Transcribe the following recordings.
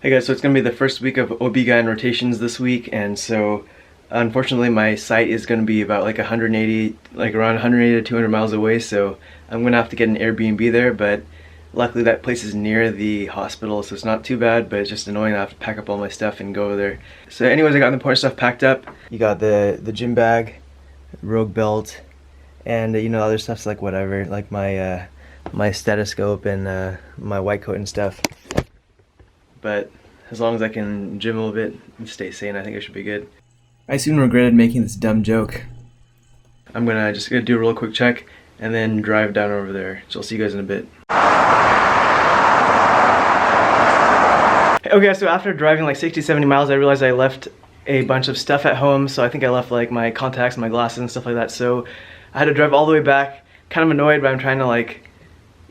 Hey guys, so it's going to be the first week of OBGYN rotations this week, and so unfortunately my site is going to be about like 180, like around 180 to 200 miles away, so I'm going to have to get an Airbnb there, but luckily that place is near the hospital, so it's not too bad, but it's just annoying that I have to pack up all my stuff and go there. So anyways, I got the important stuff packed up. You got the gym bag, Rogue belt, and you know, other stuff's like whatever, like my my stethoscope and my white coat and stuff. But as long as I can gym a little bit and stay sane, I think I should be good. I soon regretted making this dumb joke. I'm gonna do a real quick check and then drive down over there. So I'll see you guys in a bit. Okay, so after driving like 60-70 miles, I realized I left a bunch of stuff at home. So I think I left like my contacts, my glasses and stuff like that. So I had to drive all the way back. Kind of annoyed, but I'm trying to like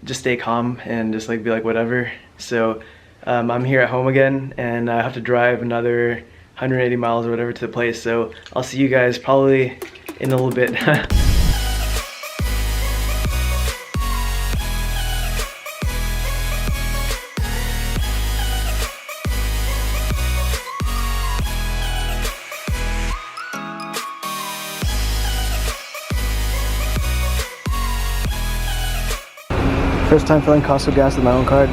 just stay calm and just like be like whatever. So I'm here at home again, and I have to drive another 180 miles or whatever to the place, so I'll see you guys probably in a little bit. First time filling Costco gas with my own card.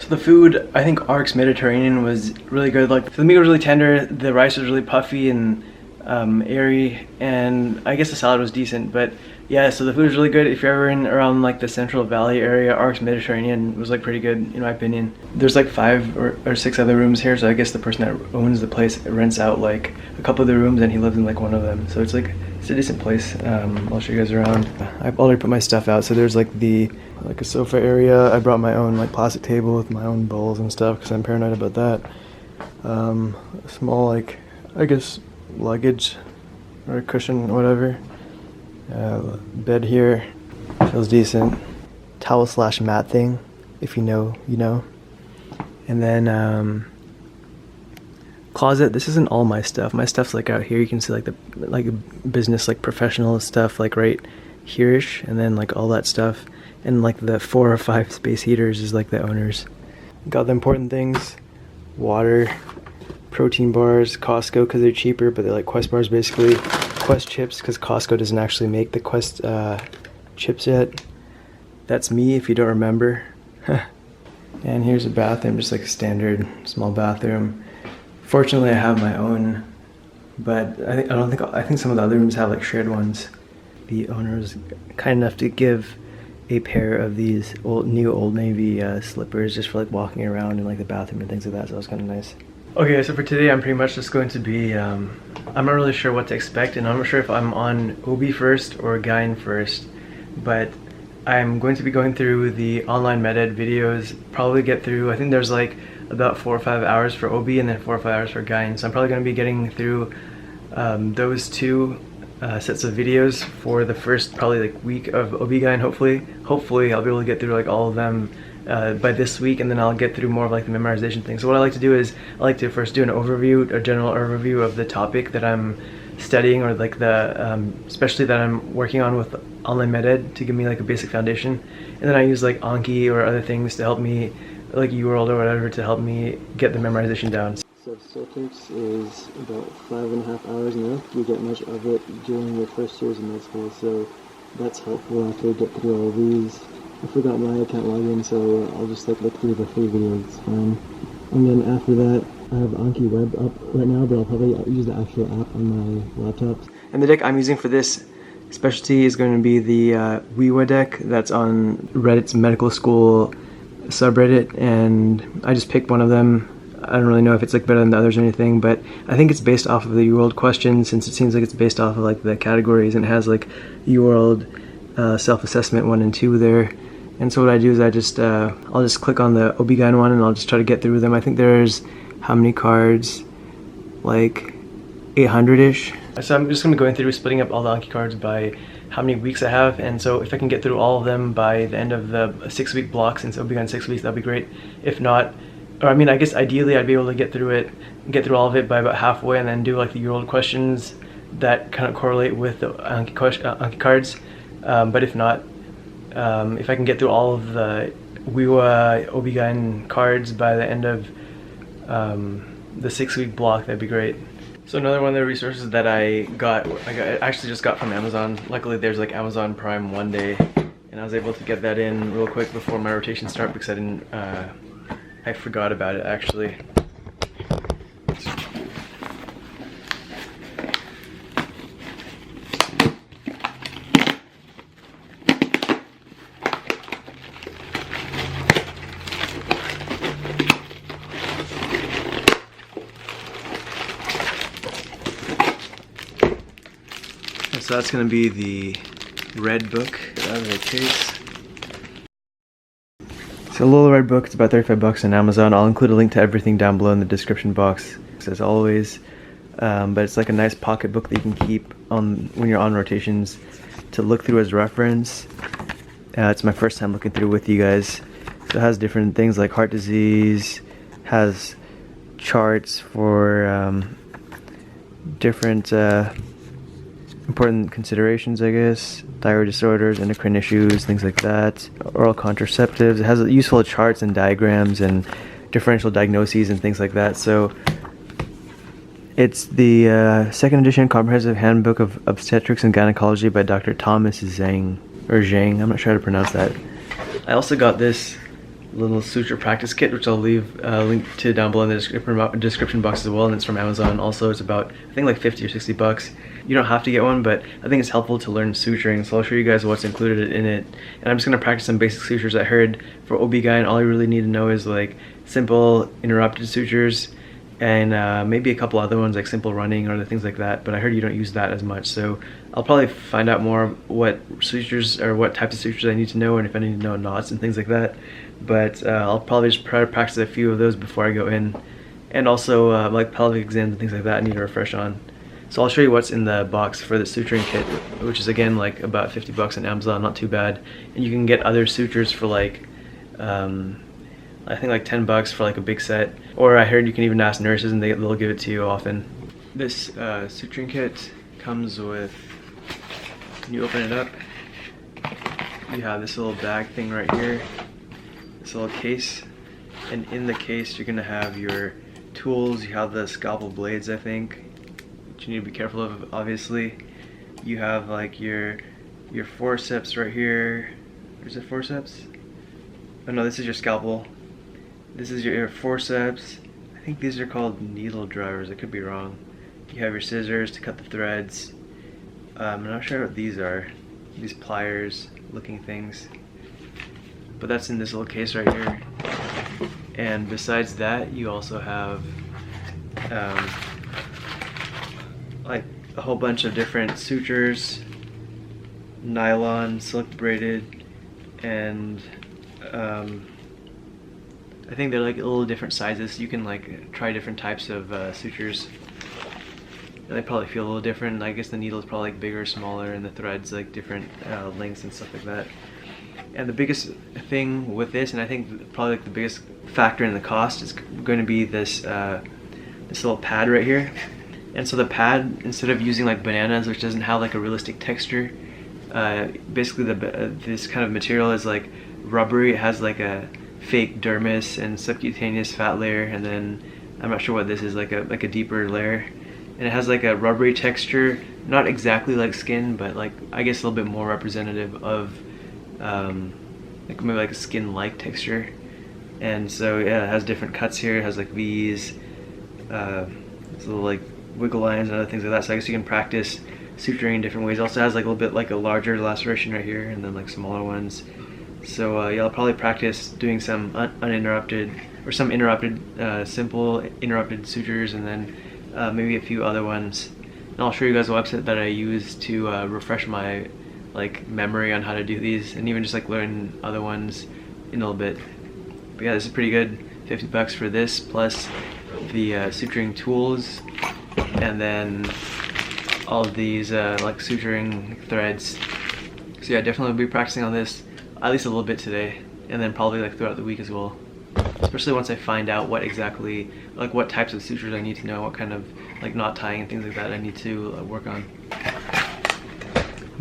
The food, I think Ark's Mediterranean was really good. Like the meat was really tender, the rice was really puffy and airy, and I guess the salad was decent. But yeah, so the food was really good. If you're ever in around like the Central Valley area, Ark's Mediterranean was like pretty good in my opinion. There's like 5 or 6 other rooms here, so I guess the person that owns the place rents out like a couple of the rooms, and he lives in like one of them. So it's like, it's a decent place. I'll show you guys around. I've already put my stuff out, so there's like a sofa area. I brought my own like plastic table with my own bowls and stuff because I'm paranoid about that. A small like, I guess, luggage or a cushion, whatever. Bed here, feels decent. Towel / mat thing, if you know, you know. And then closet. This isn't all my stuff. My stuff's like out here. You can see like the business, like professional stuff, like right here-ish, and then like all that stuff. And like the 4 or 5 space heaters is like the owners. Got the important things: water, protein bars, Costco because they're cheaper, but they're like Quest bars basically. Quest chips because Costco doesn't actually make the Quest chips yet. That's me if you don't remember. And here's a bathroom, just like a standard small bathroom. Fortunately, I have my own, but I think some of the other rooms have like shared ones. The owner was kind enough to give a pair of these new Old Navy slippers just for like walking around in like the bathroom and things like that, so that was kind of nice. Okay, so for today I'm pretty much just going to be, I'm not really sure what to expect, and I'm not sure if I'm on OB first or GYN first, but I'm going to be going through the online med ed videos, probably get through, I think there's like about 4 or 5 hours for OB and then 4 or 5 hours for GYN, so I'm probably going to be getting through those 2 sets of videos for the first probably like week of OB/GYN. Hopefully I'll be able to get through like all of them by this week, and then I'll get through more of like the memorization thing. So what I like to do is I like to first do an overview, a general overview of the topic that I'm studying, or like the especially that I'm working on with online med ed, to give me like a basic foundation, and then I use like Anki or other things to help me, like UWorld or whatever, to help me get the memorization down. So Celtics is about 5.5 hours now. You get much of it during your first years in med school, so that's helpful after I get through all these. I forgot my account login, so I'll just like look through the free videos, it's fine. And then after that, I have Anki Web up right now, but I'll probably use the actual app on my laptop. And the deck I'm using for this specialty is going to be the WeWa deck that's on Reddit's medical school subreddit, and I just picked one of them. I don't really know if it's like better than the others or anything, but I think it's based off of the UWorld questions, since it seems like it's based off of like the categories, and it has like UWorld self-assessment 1 and 2 there. And so what I do is I'll just click on the OB/GYN one, and I'll just try to get through them. I think there's how many cards? Like 800-ish. So I'm just going to be going through splitting up all the Anki cards by how many weeks I have, and so if I can get through all of them by the end of the 6-week block, since OB/GYN 6 weeks, that'd be great. If not, or I mean, I guess ideally I'd be able to get through all of it by about halfway, and then do like the UWorld questions that kind of correlate with the Anki cards. But if not, if I can get through all of the OBGYN cards by the end of the 6-week block, that'd be great. So another one of the resources that I actually just got from Amazon. Luckily there's like Amazon Prime one day, and I was able to get that in real quick before my rotation start because I forgot about it actually. So that's going to be the red book out of the case. So a little red book, it's about 35 bucks on Amazon. I'll include a link to everything down below in the description box, as always. But it's like a nice pocket book that you can keep on when you're on rotations to look through as reference. It's my first time looking through with you guys. So it has different things like heart disease, has charts for different important considerations, I guess, thyroid disorders, endocrine issues, things like that, oral contraceptives. It has useful charts and diagrams and differential diagnoses and things like that. So it's the second edition comprehensive handbook of obstetrics and gynecology by Dr. Thomas Zhang, I'm not sure how to pronounce that. I also got this little suture practice kit, which I'll leave a link to down below in the description box as well, and it's from Amazon. Also, it's about, I think, like 50 or 60 bucks. You don't have to get one, but I think it's helpful to learn suturing, so I'll show you guys what's included in it. And I'm just going to practice some basic sutures. I heard for OB-GYN, all you really need to know is like simple interrupted sutures and maybe a couple other ones like simple running or things like that, but I heard you don't use that as much. So I'll probably find out more what sutures or what types of sutures I need to know, and if I need to know knots and things like that. But I'll probably just try to practice a few of those before I go in. And also like pelvic exams and things like that I need to refresh on. So I'll show you what's in the box for the suturing kit, which is again like about 50 bucks on Amazon, not too bad. And you can get other sutures for like I think like 10 bucks for like a big set. Or I heard you can even ask nurses and they'll give it to you often. This suturing kit comes with, when you open it up, you have this little bag thing right here, this little case, and in the case you're gonna have your tools. You have the scalpel blades, I think, which you need to be careful of, obviously. You have like your forceps right here. Is it forceps? Oh no, this is your scalpel. This is your forceps. I think these are called needle drivers, I could be wrong. You have your scissors to cut the threads. I'm not sure what these are. These pliers looking things. But that's in this little case right here. And besides that, you also have like a whole bunch of different sutures, nylon, silk braided, and I think they're like little different sizes. You can like try different types of sutures, and they probably feel a little different. I guess the needle is probably like bigger, smaller, and the threads like different lengths and stuff like that. And the biggest thing with this, and I think probably like the biggest factor in the cost, is going to be this this little pad right here. And so the pad, instead of using like bananas, which doesn't have like a realistic texture, basically this kind of material is like rubbery. It has like a fake dermis and subcutaneous fat layer, and then I'm not sure what this is, like a deeper layer, and it has like a rubbery texture, not exactly like skin, but like I guess a little bit more representative of like maybe like a skin-like texture. And so yeah, it has different cuts here. It has like V's, little like wiggle lines and other things like that. So I guess you can practice suturing in different ways. It also has like a little bit like a larger laceration right here, and then like smaller ones. So yeah, I'll probably practice doing some uninterrupted or some interrupted, simple interrupted sutures, and then maybe a few other ones. And I'll show you guys a website that I use to refresh my like memory on how to do these, and even just like learn other ones in a little bit. But yeah, this is pretty good. 50 bucks for this, plus the suturing tools, and then all of these like suturing threads. So yeah, definitely be practicing on this at least a little bit today, and then probably like throughout the week as well. Especially once I find out what exactly, like what types of sutures I need to know, what kind of like knot tying and things like that I need to work on.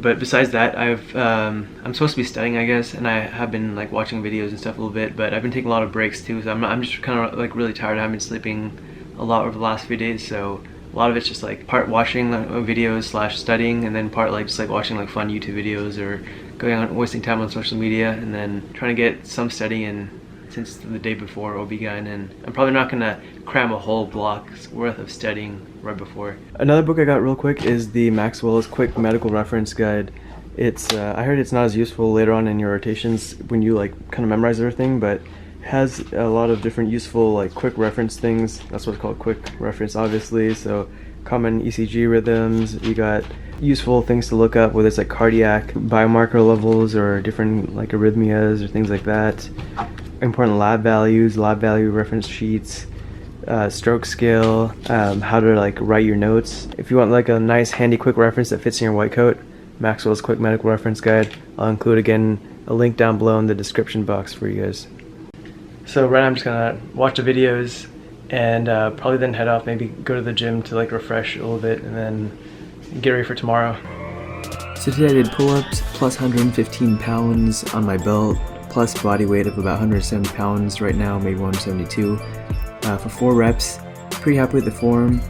But besides that, I'm supposed to be studying, I guess, and I have been like watching videos and stuff a little bit, but I've been taking a lot of breaks too, so I'm just kind of like really tired. I haven't been sleeping a lot over the last few days, so a lot of it's just like part watching videos slash studying, and then part like just like watching like fun YouTube videos or going on wasting time on social media, and then trying to get some study in since the day before OB/GYN, and I'm probably not gonna cram a whole block's worth of studying right before. Another book I got real quick is the Maxwell's Quick Medical Reference Guide. It's I heard it's not as useful later on in your rotations when you like kind of memorize everything, but has a lot of different useful like quick reference things. That's what's called quick reference, obviously. So common ECG rhythms, you got useful things to look up, whether it's like cardiac biomarker levels or different like arrhythmias or things like that. Important lab values, lab value reference sheets, stroke scale, how to like write your notes. If you want like a nice handy quick reference that fits in your white coat, Maxwell's Quick Medical Reference Guide. I'll include again a link down below in the description box for you guys. So right now I'm just gonna watch the videos and probably then head off, maybe go to the gym to like refresh a little bit and then get ready for tomorrow. So today I did pull-ups plus 115 pounds on my belt, plus body weight of about 170 pounds right now, maybe 172, for 4 reps. Pretty happy with the form.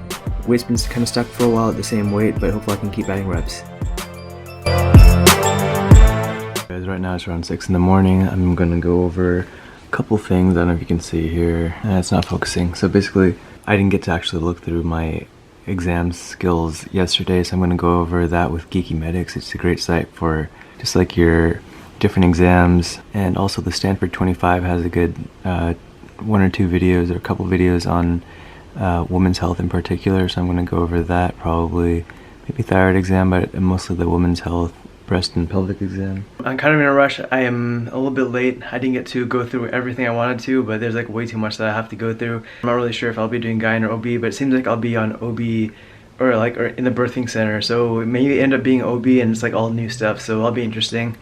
Weight's been kind of stuck for a while at the same weight, but hopefully I can keep adding reps. Guys, right now it's around 6 in the morning. I'm gonna go over a couple things. I don't know if you can see here. It's not focusing. So basically, I didn't get to actually look through my exam skills yesterday, so I'm gonna go over that with Geeky Medics. It's a great site for just like your different exams, and also the Stanford 25 has a good 1 or 2 videos or a couple videos on women's health in particular, so I'm going to go over that probably, maybe thyroid exam, but mostly the women's health, breast and pelvic exam. I'm kind of in a rush. I am a little bit late. I didn't get to go through everything I wanted to, but there's like way too much that I have to go through. I'm not really sure if I'll be doing GYN or OB, but it seems like I'll be on OB or in the birthing center, so it may end up being OB and it's like all new stuff, so that'll be interesting.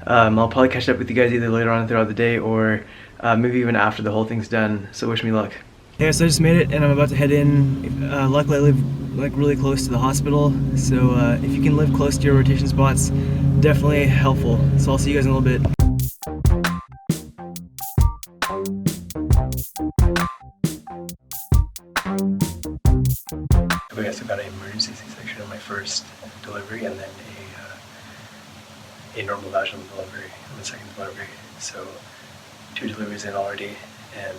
I'll probably catch up with you guys either later on throughout the day or maybe even after the whole thing's done, so wish me luck. Yeah, so I just made it and I'm about to head in. Luckily I live like really close to the hospital, so if you can live close to your rotation spots, definitely helpful. So I'll see you guys in a little bit. Okay, so I got an emergency C-section in my first delivery and then a normal vaginal delivery in the second delivery. So 2 deliveries in already, and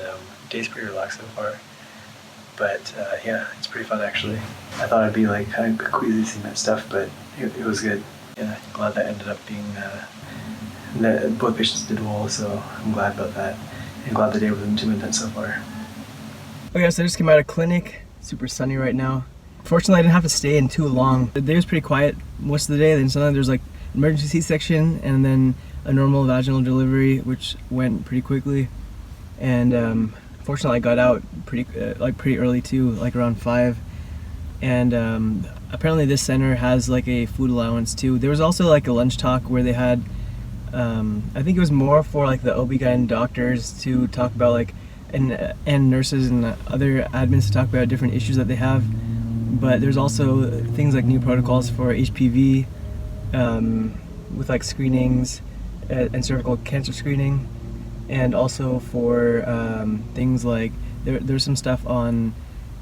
day's pretty relaxed so far. But yeah, it's pretty fun actually. I thought I'd be like kind of queasy seeing that stuff, but it was good. Yeah, glad that ended up being that both patients did well, so I'm glad about that. And glad the day wasn't too intense so far. Okay, so I just came out of clinic. Super sunny right now. Fortunately, I didn't have to stay in too long. The day was pretty quiet most of the day. Then suddenly there's like emergency C-section and then a normal vaginal delivery, which went pretty quickly. And fortunately, I got out pretty early too, like around 5. And apparently, this center has like a food allowance too. There was also like a lunch talk where they had, I think it was more for like the OB/GYN doctors to talk about like, and nurses and other admins to talk about different issues that they have. But there's also things like new protocols for HPV, with like screenings and cervical cancer screening, and also for things like there's some stuff on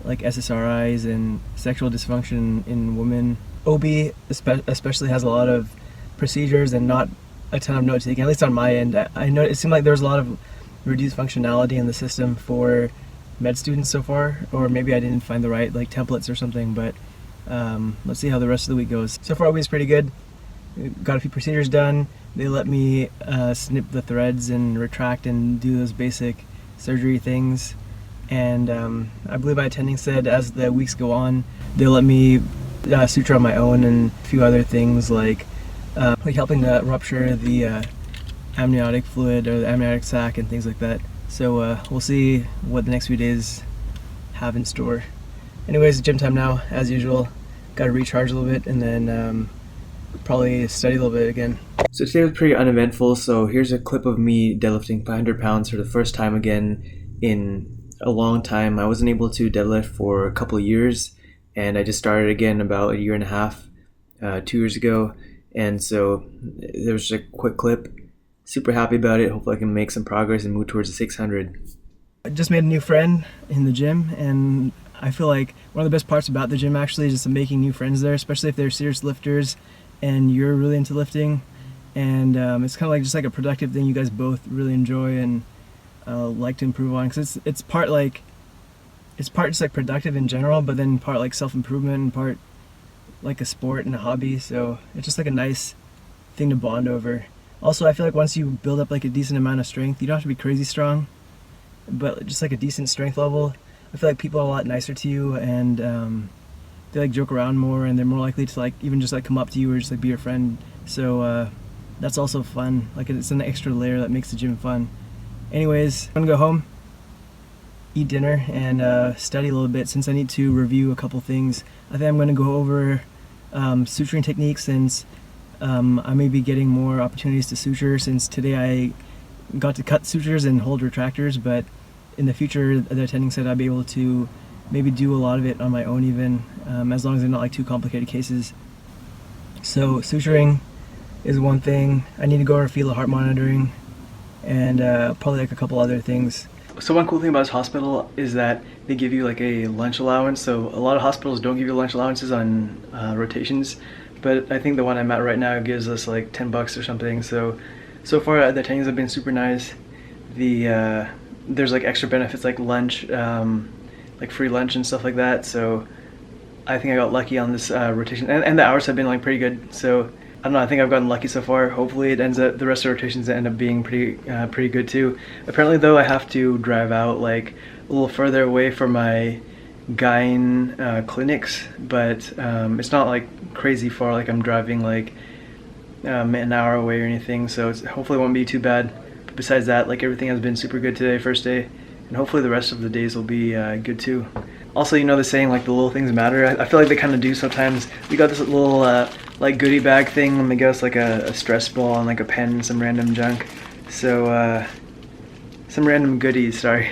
like SSRIs and sexual dysfunction in women. OB especially has a lot of procedures and not a ton of note taking, at least on my end. I know it seemed like there's a lot of reduced functionality in the system for med students so far, or maybe I didn't find the right like templates or something, but let's see how the rest of the week goes. So far, OB pretty good. Got a few procedures done. They let me snip the threads and retract and do those basic surgery things. And I believe my attending said as the weeks go on, they'll let me suture on my own and a few other things like helping to rupture the amniotic fluid or the amniotic sac and things like that. So we'll see what the next few days have in store. Anyways, gym time now, as usual. Got to recharge a little bit and then probably study a little bit again. So today was pretty uneventful, so here's a clip of me deadlifting 500 pounds for the first time again in a long time. I wasn't able to deadlift for a couple of years, and I just started again about a year and a half, 2 years ago, And so there was just a quick clip. Super happy about it. Hopefully I can make some progress and move towards the 600. I just made a new friend in the gym, and I feel like one of the best parts about the gym actually is just making new friends there, especially if they're serious lifters and you're really into lifting. And it's kind of like just like a productive thing you guys both really enjoy and like to improve on, because it's part just like productive in general, but then part like self-improvement and part like a sport and a hobby. So it's just like a nice thing to bond over. Also, I feel like once you build up like a decent amount of strength, you don't have to be crazy strong, but just like a decent strength level, I feel like people are a lot nicer to you, and they like joke around more, and they're more likely to like even just like come up to you or just like be your friend. So that's also fun. Like it's an extra layer that makes the gym fun. Anyways, I'm gonna go home, eat dinner, and study a little bit since I need to review a couple things. I think I'm gonna go over suturing techniques, since I may be getting more opportunities to suture, since today I got to cut sutures and hold retractors, but in the future the attending said I'd be able to maybe do a lot of it on my own even, as long as they're not like too complicated cases. So suturing is one thing. I need to go over fetal heart monitoring, and probably like a couple other things. So one cool thing about this hospital is that they give you like a lunch allowance. So a lot of hospitals don't give you lunch allowances on rotations, but I think the one I'm at right now gives us like $10 or something. So far the attendings have been super nice. There's like extra benefits like lunch, like free lunch and stuff like that. So I think I got lucky on this rotation, and the hours have been like pretty good. So I don't know, I think I've gotten lucky so far. Hopefully it ends up, the rest of the rotations end up being pretty good too. Apparently though, I have to drive out like a little further away from my GYN clinics, but it's not like crazy far, like I'm driving like an hour away or anything, so hopefully it won't be too bad. But besides that, like everything has been super good today, first day, and hopefully the rest of the days will be good too. Also, you know the saying, like the little things matter. I feel like they kind of do sometimes. We got this little like goodie bag thing, and they got us like a stress ball and like a pen and some random junk. So some random goodies, sorry.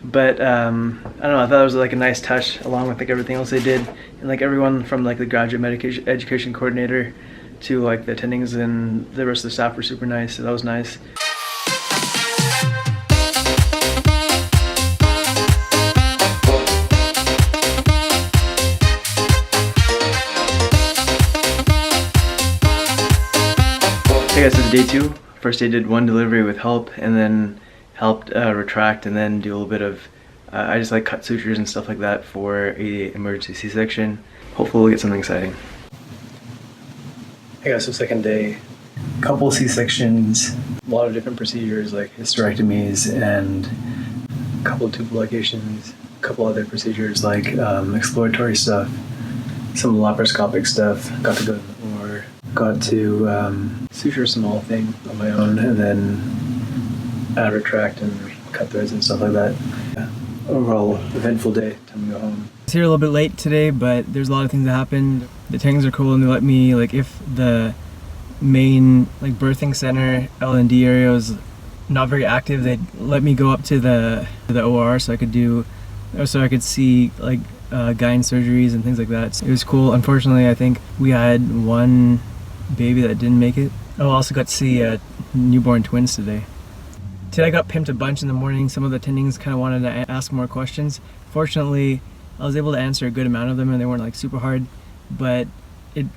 But I don't know, I thought it was like a nice touch along with like everything else they did. And like everyone from like the graduate education coordinator to like the attendings and the rest of the staff were super nice, so that was nice. Hey guys, this is day 2. First day did one delivery with help, and then helped retract, and then do a little bit of I just like cut sutures and stuff like that for a emergency C-section. Hopefully we'll get something exciting. Hey guys, so second day, couple C-sections, a lot of different procedures like hysterectomies and a couple of tubal ligations, a couple other procedures like exploratory stuff, some laparoscopic stuff. Got to go to the floor, got to suture a small thing on my own, and then retract and cut threads and stuff like that. Yeah. Overall, eventful day. Time to go home. I was here a little bit late today, but there's a lot of things that happened. The attendings are cool, and they let me, like, if the main like birthing center L&D area was not very active, they'd let me go up to the OR so I could see like GYN surgeries and things like that. So it was cool. Unfortunately, I think we had one baby that didn't make it. I also got to see newborn twins today. Today I got pimped a bunch in the morning. Some of the attendings kind of wanted to ask more questions. Fortunately, I was able to answer a good amount of them, and they weren't like super hard. But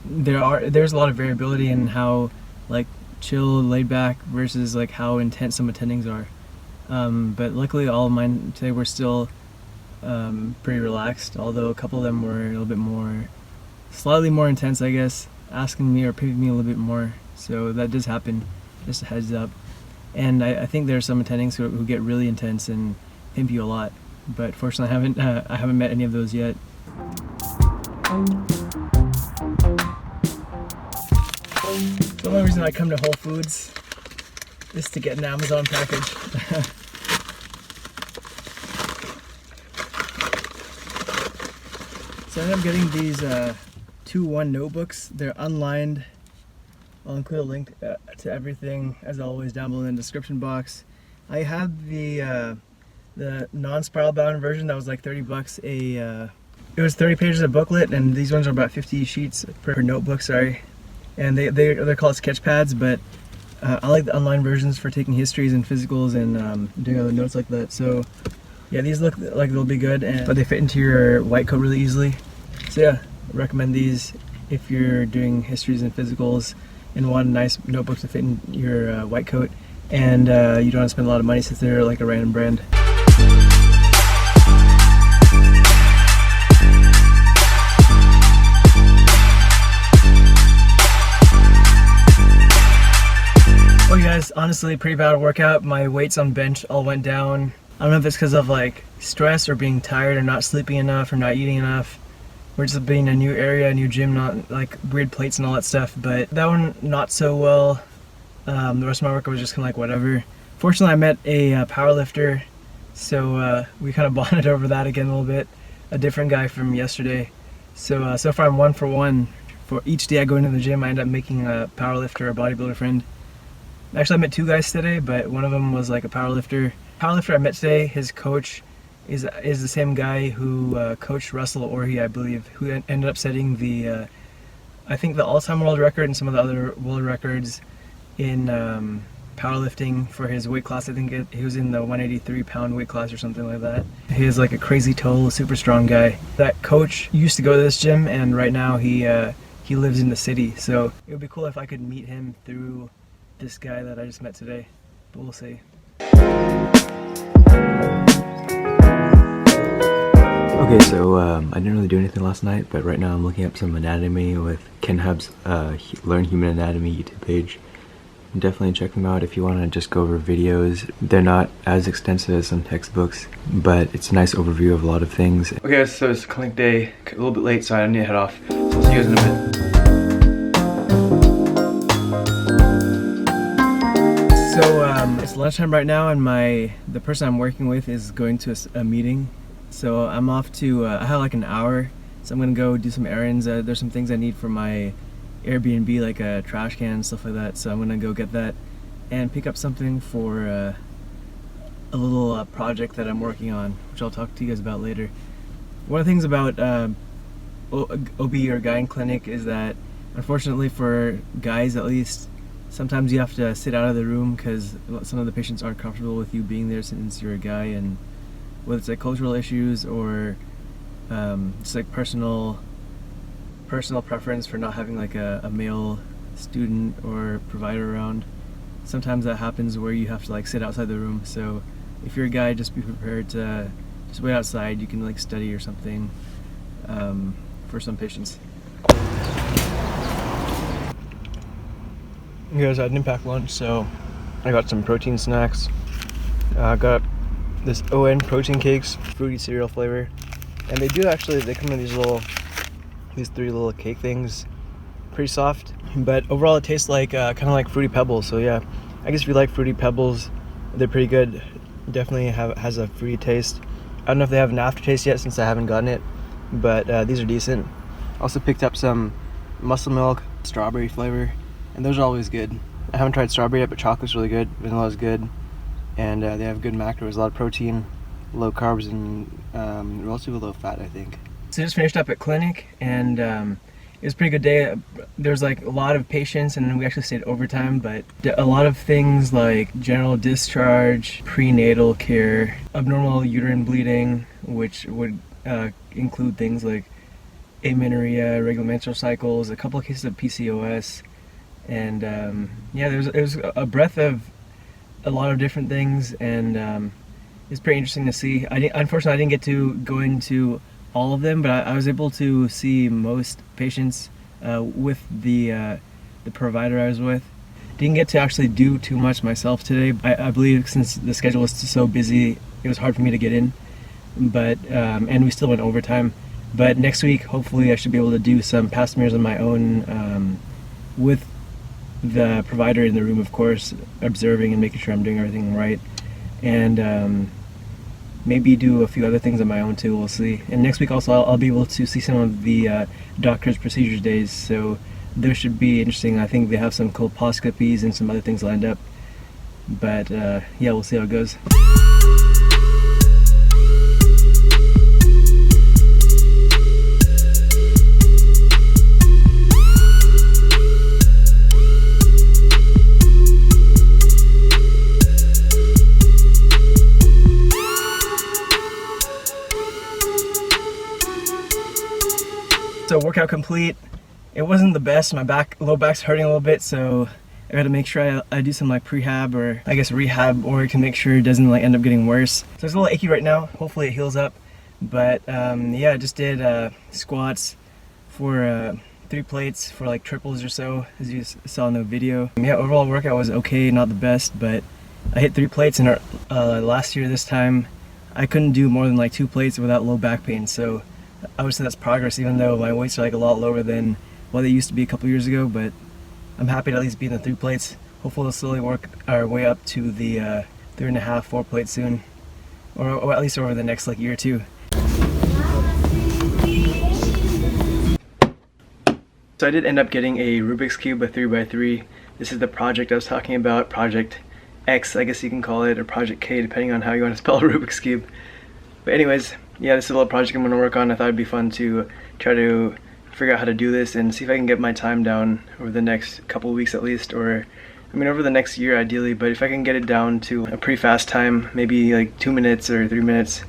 there's a lot of variability in how like chill, laid back versus like how intense some attendings are. But luckily, all of mine today were still pretty relaxed. Although a couple of them were a little bit more, slightly more intense, I guess, asking me or pimping me a little bit more. So that does happen. Just a heads up. And I think there are some attendings who get really intense and pimp you a lot, but fortunately I haven't met any of those yet. The only reason I come to Whole Foods is to get an Amazon package. So I ended up getting these 2-1 notebooks. They're unlined. I'll include a link to everything, as always, down below in the description box. I have the non-spiral bound version that was like $30 it was 30 pages of booklet, and these ones are about 50 sheets per notebook, sorry. and they're called sketch pads, but I like the online versions for taking histories and physicals and doing other notes like that. So yeah, these look like they'll be good, but they fit into your white coat really easily. So yeah, I recommend these if you're doing histories and physicals and want a nice notebook to fit in your white coat, and you don't want to spend a lot of money since they're like a random brand. Okay guys, honestly pretty bad workout. My weights on bench all went down. I don't know if it's because of like stress or being tired or not sleeping enough or not eating enough. We're just being in a new area, a new gym, not like weird plates and all that stuff, but that one not so well. The rest of my workout was just kind of like whatever. Fortunately I met a power lifter, so we kind of bonded over that again a little bit. A different guy from yesterday. So so far I'm 1 for 1. For each day I go into the gym I end up making a power lifter, a bodybuilder friend. Actually, I met 2 guys today, but one of them was like a powerlifter. Powerlifter I met today, his coach is the same guy who coached Russell Orhe, I believe, who ended up setting the, I think the all-time world record and some of the other world records in powerlifting for his weight class. I think he was in the 183-pound weight class or something like that. He has like a crazy toe, super strong guy. That coach used to go to this gym, and right now he lives in the city. So it would be cool if I could meet him through this guy that I just met today, but we'll see. Okay, so I didn't really do anything last night, but right now I'm looking up some anatomy with Ken Hub's Learn Human Anatomy YouTube page. Definitely check them out if you want to just go over videos. They're not as extensive as some textbooks, but it's a nice overview of a lot of things. Okay guys, so it's clinic day, a little bit late, so I need to head off. So I'll see you guys in a bit. So it's lunchtime right now, and the person I'm working with is going to a meeting. So I'm off to, I have like an hour, so I'm gonna go do some errands. There's some things I need for my Airbnb, like a trash can and stuff like that. So I'm gonna go get that and pick up something for a little project that I'm working on, which I'll talk to you guys about later. One of the things about OB/GYN clinic is that, unfortunately for guys at least, sometimes you have to sit out of the room because some of the patients aren't comfortable with you being there since you're a guy, and whether it's like cultural issues or just like personal preference for not having like a male student or provider around, sometimes that happens where you have to like sit outside the room. So if you're a guy, just be prepared to just wait outside. You can like study or something for some patients. Guys, I didn't pack lunch, so I got some protein snacks. I got this ON protein cakes, fruity cereal flavor, and they come in these 3 little cake things, pretty soft, but overall it tastes like kind of like Fruity Pebbles. So yeah, I guess if you like Fruity Pebbles, they're pretty good. Definitely has a fruity taste. I don't know if they have an aftertaste yet since I haven't gotten it, but these are decent. Also picked up some Muscle Milk strawberry flavor, and those are always good. I haven't tried strawberry yet, but chocolate's really good, vanilla is good, and they have good macros, a lot of protein, low carbs, and relatively low fat, I think. So just finished up at clinic, and it was a pretty good day. There's like a lot of patients, and we actually stayed overtime, but a lot of things like general discharge, prenatal care, abnormal uterine bleeding, which would include things like amenorrhea, irregular menstrual cycles, a couple of cases of PCOS, and yeah, it was a breadth of a lot of different things, and it's pretty interesting to see. Unfortunately, I didn't get to go into all of them, but I was able to see most patients with the provider I was with. Didn't get to actually do too much myself today. I believe since the schedule was so busy, it was hard for me to get in, but and we still went overtime. But next week, hopefully I should be able to do some pap smears on my own with the provider in the room, of course, observing and making sure I'm doing everything right, and maybe do a few other things on my own too. We'll see. And next week also I'll be able to see some of the doctor's procedures days, so those should be interesting. I think they have some colposcopies and some other things lined up, but yeah, we'll see how it goes. So workout complete. It wasn't the best. My low back's hurting a little bit, so I gotta make sure I do some like prehab, or I guess rehab, or to make sure it doesn't like end up getting worse. So it's a little achy right now. Hopefully it heals up. But yeah, I just did squats for 3 plates for like triples or so, as you saw in the video. Yeah, overall workout was okay, not the best, but I hit 3 plates, and last year this time I couldn't do more than like 2 plates without low back pain. So I would say that's progress, even though my weights are like a lot lower than what they used to be a couple years ago. But I'm happy to at least be in the 3 plates. Hopefully we'll slowly work our way up to the 3.5, 4 plates soon, or at least over the next like year or two. So I did end up getting a Rubik's Cube, a 3x3. This is the project I was talking about, Project X, I guess you can call it, or Project K, depending on how you want to spell a Rubik's Cube. But anyways, yeah, this is a little project I'm going to work on. I thought it'd be fun to try to figure out how to do this and see if I can get my time down over the next couple of weeks at least, or I mean over the next year ideally, but if I can get it down to a pretty fast time, maybe like 2 minutes or 3 minutes.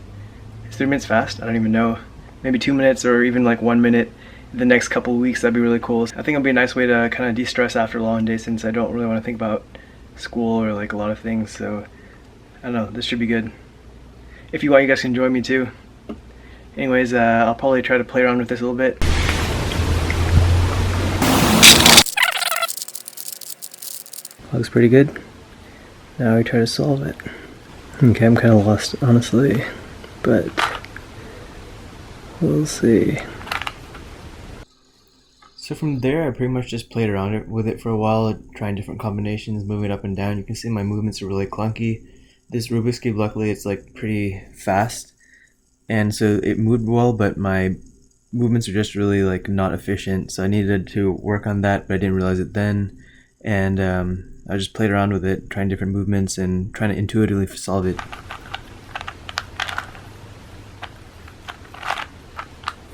Is 3 minutes fast? I don't even know. Maybe 2 minutes or even like 1 minute the next couple of weeks, that'd be really cool. I think it'll be a nice way to kind of de-stress after a long day, since I don't really want to think about school or like a lot of things. So I don't know, this should be good. If you want, you guys can join me too. Anyways, I'll probably try to play around with this a little bit. Looks pretty good. Now we try to solve it. Okay, I'm kind of lost honestly, but we'll see. So from there, I pretty much just played around with it for a while, trying different combinations, moving up and down. You can see my movements are really clunky. This Rubik's Cube, luckily, it's like pretty fast, and so it moved well, but my movements are just really like not efficient. So I needed to work on that, but I didn't realize it then. And I just played around with it, trying different movements and trying to intuitively solve it.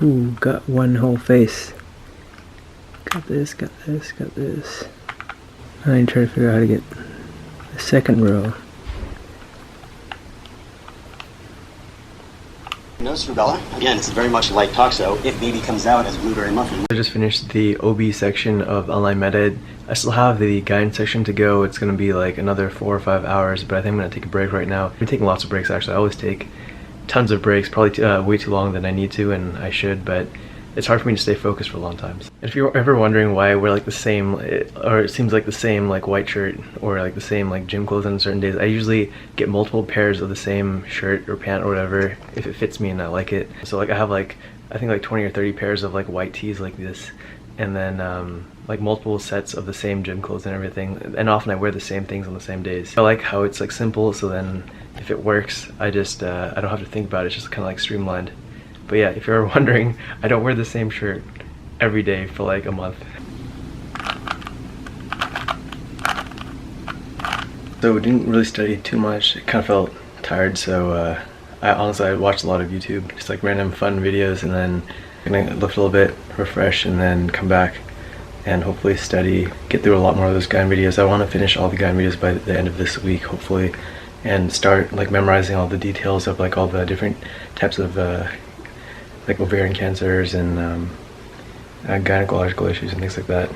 Ooh, got one whole face. Got this, got this, got this. I need to try to figure out how to get the second row. Nose rubella. Again, it's very much like toxo. If baby comes out as blueberry muffin. I just finished the OB section of online med ed. I still have the GYN section to go. It's going to be like another 4 or 5 hours, but I think I'm going to take a break right now. I'm taking lots of breaks actually. I always take tons of breaks, probably way too long than I need to, and I should, but it's hard for me to stay focused for long times. If you're ever wondering why I wear like the same, or it seems like the same like white shirt, or like the same like gym clothes on certain days, I usually get multiple pairs of the same shirt or pant or whatever if it fits me and I like it. So like I have like, I think like 20 or 30 pairs of like white tees like this, and then like multiple sets of the same gym clothes and everything, and often I wear the same things on the same days. I like how it's like simple, so then if it works, I just I don't have to think about it. It's just kind of like streamlined. But yeah, if you're ever wondering, I don't wear the same shirt every day for like a month. So we didn't really study too much. I kind of felt tired, so I watched a lot of YouTube, just like random fun videos, and then I'm gonna lift a little bit, refresh, and then come back and hopefully study, get through a lot more of those GYN videos. I want to finish all the GYN videos by the end of this week, hopefully, and start like memorizing all the details of like all the different types of like ovarian cancers and gynecological issues and things like that.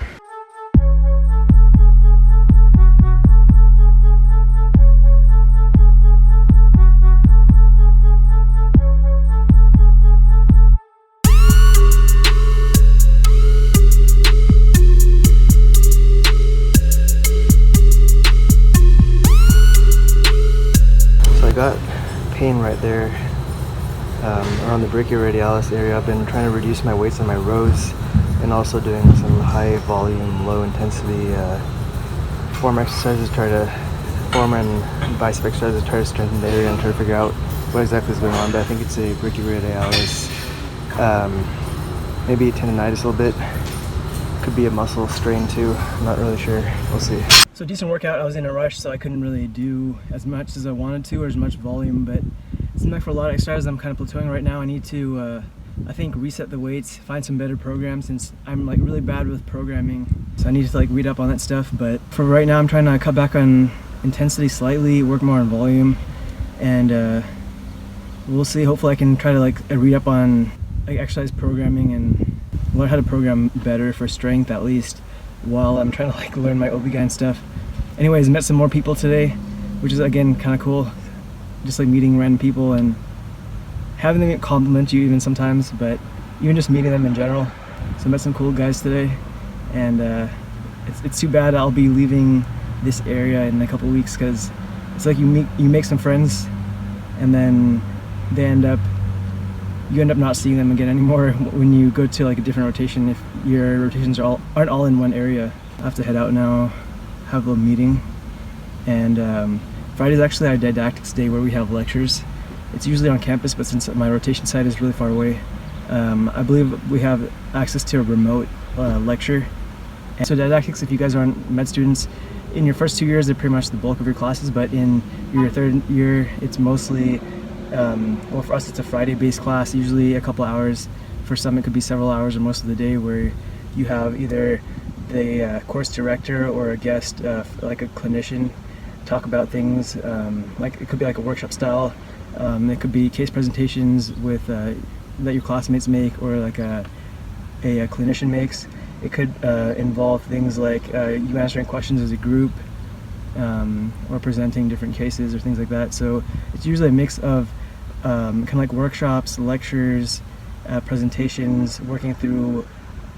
So I got pain right there. Around the brachioradialis area. I've been trying to reduce my weights on my rows, and also doing some high volume, low intensity form exercises, form and bicep exercises, try to strengthen the area and try to figure out what exactly is going on. But I think it's a brachioradialis, maybe tendonitis a little bit. Could be a muscle strain too. I'm not really sure. We'll see. So decent workout. I was in a rush, so I couldn't really do as much as I wanted to, or as much volume, but it seems like for a lot of exercises I'm kind of plateauing right now. I need to, I think, reset the weights, find some better programs, since I'm like really bad with programming. So I need to like read up on that stuff. But for right now, I'm trying to cut back on intensity slightly, work more on volume, and we'll see. Hopefully I can try to like read up on like exercise programming and learn how to program better for strength at least, while I'm trying to like learn my OB/GYN stuff. Anyways, met some more people today, which is again kind of cool. Just like meeting random people and having them compliment you even sometimes, but even just meeting them in general. So I met some cool guys today, and it's too bad I'll be leaving this area in a couple weeks, because it's like you make some friends and then you end up not seeing them again anymore when you go to like a different rotation, if your rotations aren't all in one area. I have to head out now, have a meeting, and Friday is actually our didactics day where we have lectures. It's usually on campus, but since my rotation site is really far away, I believe we have access to a remote lecture. And so didactics, if you guys aren't med students, in your first 2 years they're pretty much the bulk of your classes, but in your third year it's mostly, well, for us it's a Friday-based class, usually a couple hours. For some it could be several hours or most of the day, where you have either the course director or a guest, like a clinician, talk about things, like it could be like a workshop style. It could be case presentations with that your classmates make, or like a clinician makes. It could involve things like you answering questions as a group, or presenting different cases or things like that. So it's usually a mix of kind of like workshops, lectures, presentations, working through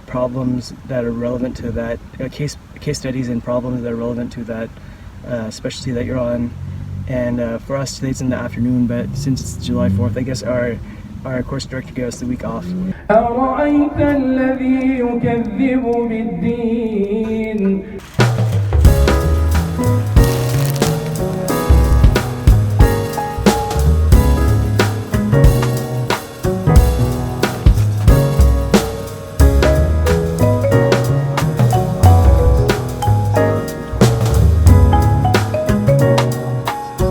problems that are relevant to that case studies and problems that are relevant to that specialty that you're on. And for us today it's in the afternoon, but since it's July 4th, I guess our course director gave us the week off. أرأيت الذي يكذب بالدين.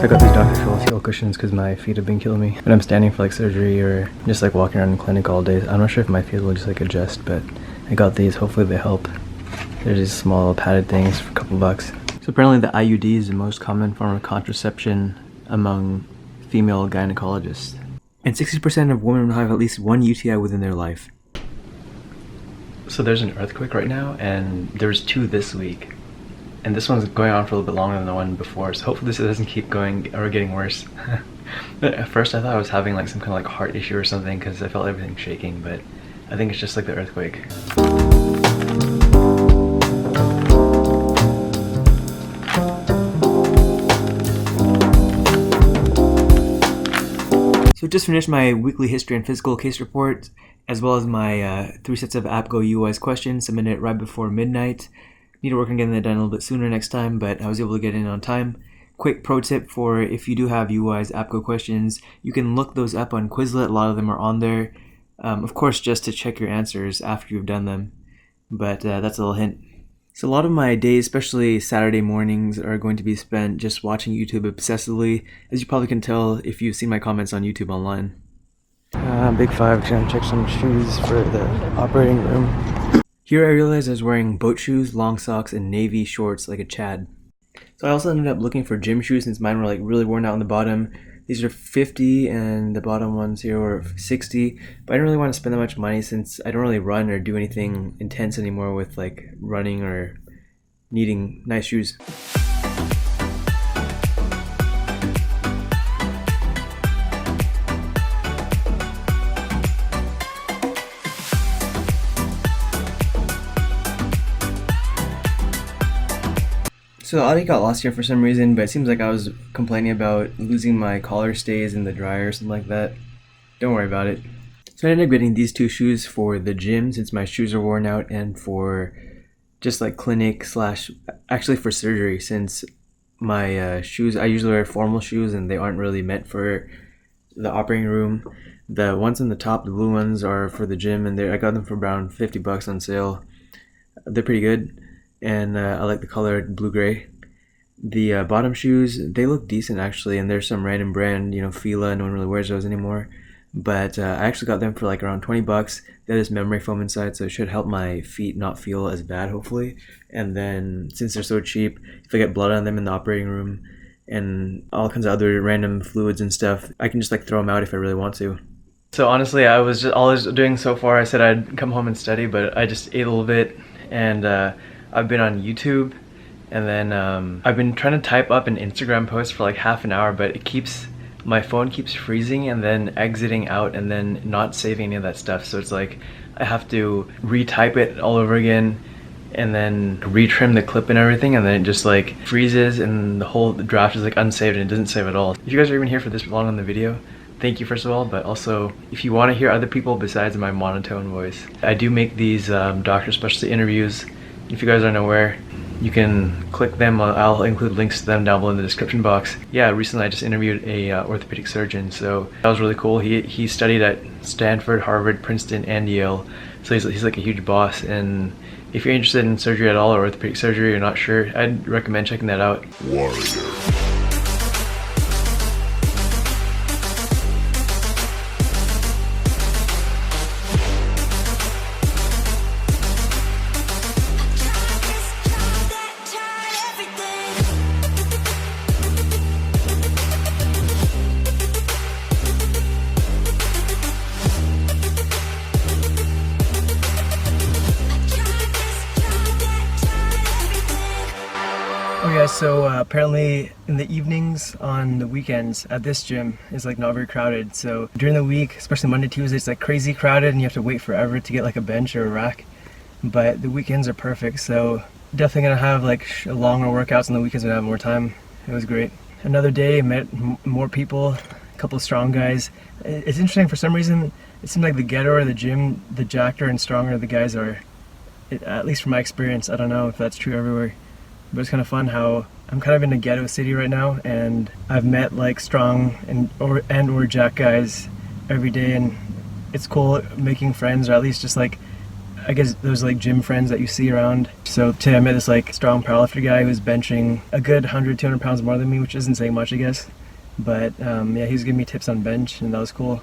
I got these Dr. Phil's heel cushions because my feet have been killing me. When I'm standing for like surgery or just like walking around in clinic all day, I'm not sure if my feet will just like adjust, but I got these. Hopefully they help. They're just small padded things for a couple bucks. So apparently the IUD is the most common form of contraception among female gynecologists. And 60% of women have at least one UTI within their life. So there's an earthquake right now, and there's 2 this week. And this one's going on for a little bit longer than the one before, so hopefully this doesn't keep going or getting worse. But at first I thought I was having like some kind of like heart issue or something, because I felt everything shaking, but I think it's just like the earthquake. So just finished my weekly history and physical case report, as well as my 3 sets of APGO UIs questions submitted right before midnight. Need to work on getting that done a little bit sooner next time, but I was able to get in on time. Quick pro tip for if you do have UIs, APGO questions, you can look those up on Quizlet. A lot of them are on there. Of course, just to check your answers after you've done them, but that's a little hint. So a lot of my days, especially Saturday mornings, are going to be spent just watching YouTube obsessively, as you probably can tell if you've seen my comments on YouTube online. Big 5, trying to check some shoes for the operating room. Here I realized I was wearing boat shoes, long socks, and navy shorts like a Chad. So I also ended up looking for gym shoes since mine were like really worn out on the bottom. These are 50 and the bottom ones here were 60, but I didn't really want to spend that much money since I don't really run or do anything intense anymore with like running or needing nice shoes. So the audio got lost here for some reason, but it seems like I was complaining about losing my collar stays in the dryer or something like that. Don't worry about it. So I ended up getting these 2 shoes for the gym since my shoes are worn out, and for just like clinic / actually for surgery, since my shoes, I usually wear formal shoes and they aren't really meant for the operating room. The ones on the top, the blue ones, are for the gym, and I got them for around 50 bucks on sale. They're pretty good. And I like the color blue-gray. The bottom shoes, they look decent actually, and there's some random brand, Fila, no one really wears those anymore. But I actually got them for like around 20 bucks. They have this memory foam inside, so it should help my feet not feel as bad, hopefully. And then, since they're so cheap, if I get blood on them in the operating room and all kinds of other random fluids and stuff, I can just like throw them out if I really want to. So honestly, I was doing so far, I said I'd come home and study, but I just ate a little bit, and I've been on YouTube, and then I've been trying to type up an Instagram post for like half an hour, but my phone keeps freezing and then exiting out and then not saving any of that stuff. So it's like I have to retype it all over again and then retrim the clip and everything, and then it just like freezes and the whole draft is like unsaved and it doesn't save at all. If you guys are even here for this long on the video, thank you first of all, but also if you want to hear other people besides my monotone voice, I do make these doctor specialty interviews. If you guys aren't aware, you can click them. I'll include links to them down below in the description box. Yeah, recently I just interviewed a orthopedic surgeon, so that was really cool. He studied at Stanford, Harvard, Princeton, and Yale, so he's like a huge boss. And if you're interested in surgery at all, or orthopedic surgery, you're not sure, I'd recommend checking that out. Warrior. Okay, so apparently in the evenings on the weekends at this gym is like not very crowded. So during the week, especially Monday, Tuesday, it's like crazy crowded and you have to wait forever to get like a bench or a rack. But the weekends are perfect, so definitely gonna have like longer workouts on the weekends when I have more time. It was great. Another day, met more people, a couple of strong guys. It's interesting, for some reason, it seems like the ghetto or the gym, the jackeder and stronger the guys are. At least from my experience, I don't know if that's true everywhere. But it's kind of fun how I'm kind of in a ghetto city right now, and I've met like strong and or jack guys every day, and it's cool making friends, or at least just like, I guess those like gym friends that you see around. So today I met this like strong powerlifter guy who's benching a good 100-200 pounds more than me, which isn't saying much, I guess. But yeah, he was giving me tips on bench, and that was cool.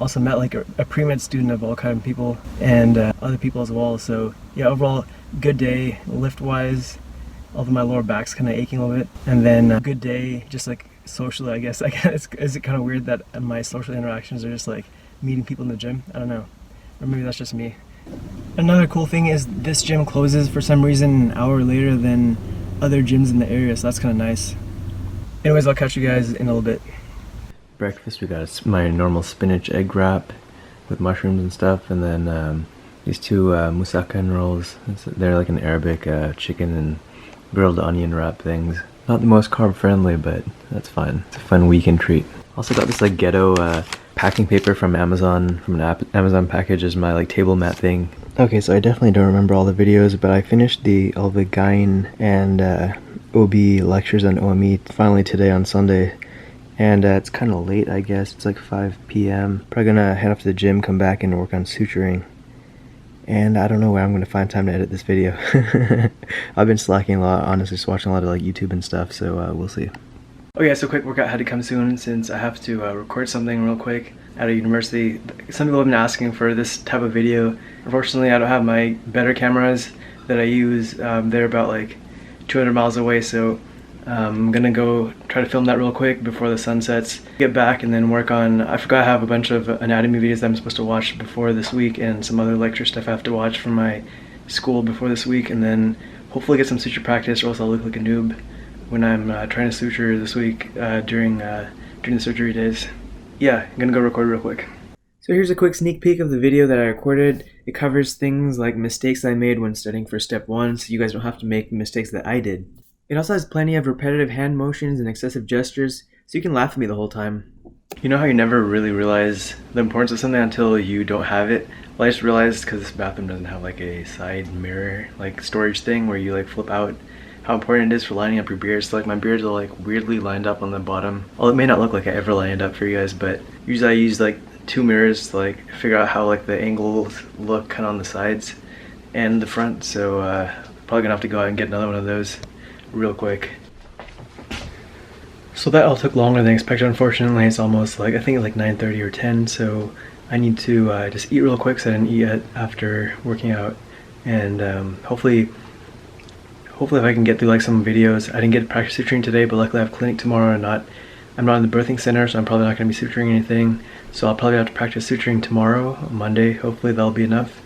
Also met like a pre-med student of all kind of people, and other people as well. So yeah, overall good day lift wise. Although my lower back's kind of aching a little bit. And then a good day, just like socially, I guess. Is it kind of weird that my social interactions are just like meeting people in the gym? I don't know. Or maybe that's just me. Another cool thing is this gym closes for some reason an hour later than other gyms in the area, so that's kind of nice. Anyways, I'll catch you guys in a little bit. Breakfast, we got my normal spinach egg wrap with mushrooms and stuff, and then these two moussaka rolls. They're like an Arabic chicken and grilled onion wrap things. Not the most carb friendly, but that's fine. It's a fun weekend treat. Also got this like ghetto packing paper from Amazon, from an Amazon package as my like table mat thing. Okay, so I definitely don't remember all the videos, but I finished all the GYN and OB lectures on OME finally today on Sunday. And it's kind of late, I guess. It's like 5 p.m. Probably gonna head off to the gym, come back and work on suturing. And I don't know where I'm going to find time to edit this video. I've been slacking a lot, honestly, just watching a lot of like YouTube and stuff, so we'll see. Okay, so quick workout had to come soon since I have to record something real quick at a university. Some people have been asking for this type of video. Unfortunately, I don't have my better cameras that I use. They're about like 200 miles away, so I'm gonna go try to film that real quick before the sun sets, get back and then work on, I forgot I have a bunch of anatomy videos that I'm supposed to watch before this week, and some other lecture stuff I have to watch from my school before this week, and then hopefully get some suture practice, or else I'll look like a noob when I'm trying to suture this week during the surgery days. Yeah, I'm gonna go record real quick. So here's a quick sneak peek of the video that I recorded. It covers things like mistakes I made when studying for step 1, so you guys don't have to make the mistakes that I did. It also has plenty of repetitive hand motions and excessive gestures, so you can laugh at me the whole time. You know how you never really realize the importance of something until you don't have it? Well, I just realized because this bathroom doesn't have like a side mirror, like storage thing where you like flip out, how important it is for lining up your beards. So like my beards are like weirdly lined up on the bottom. Well, it may not look like I ever lined up for you guys, but usually I use like 2 mirrors to like figure out how like the angles look kind of on the sides and the front. So probably gonna have to go out and get another one of those real quick. So that all took longer than expected. Unfortunately, it's almost like, I think it's like 9:30 or 10, so I need to just eat real quick, so I didn't eat yet after working out. And hopefully if I can get through like some videos. I didn't get practice suturing today, but luckily I have clinic tomorrow and not I'm not in the birthing center, so I'm probably not going to be suturing anything. So I'll probably have to practice suturing tomorrow, Monday. Hopefully that'll be enough.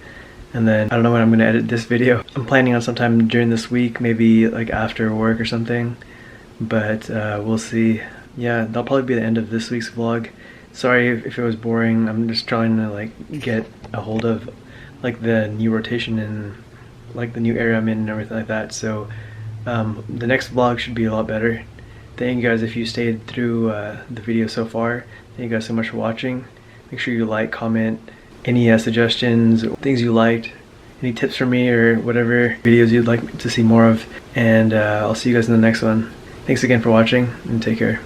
And then I don't know when I'm going to edit this video. I'm planning on sometime during this week, maybe like after work or something. But we'll see. Yeah, that'll probably be the end of this week's vlog. Sorry if it was boring. I'm just trying to like get a hold of like the new rotation and like the new area I'm in and everything like that. So the next vlog should be a lot better. Thank you guys if you stayed through the video so far. Thank you guys so much for watching. Make sure you like, comment, any suggestions, things you liked, any tips from me or whatever videos you'd like to see more of. And I'll see you guys in the next one. Thanks again for watching and take care.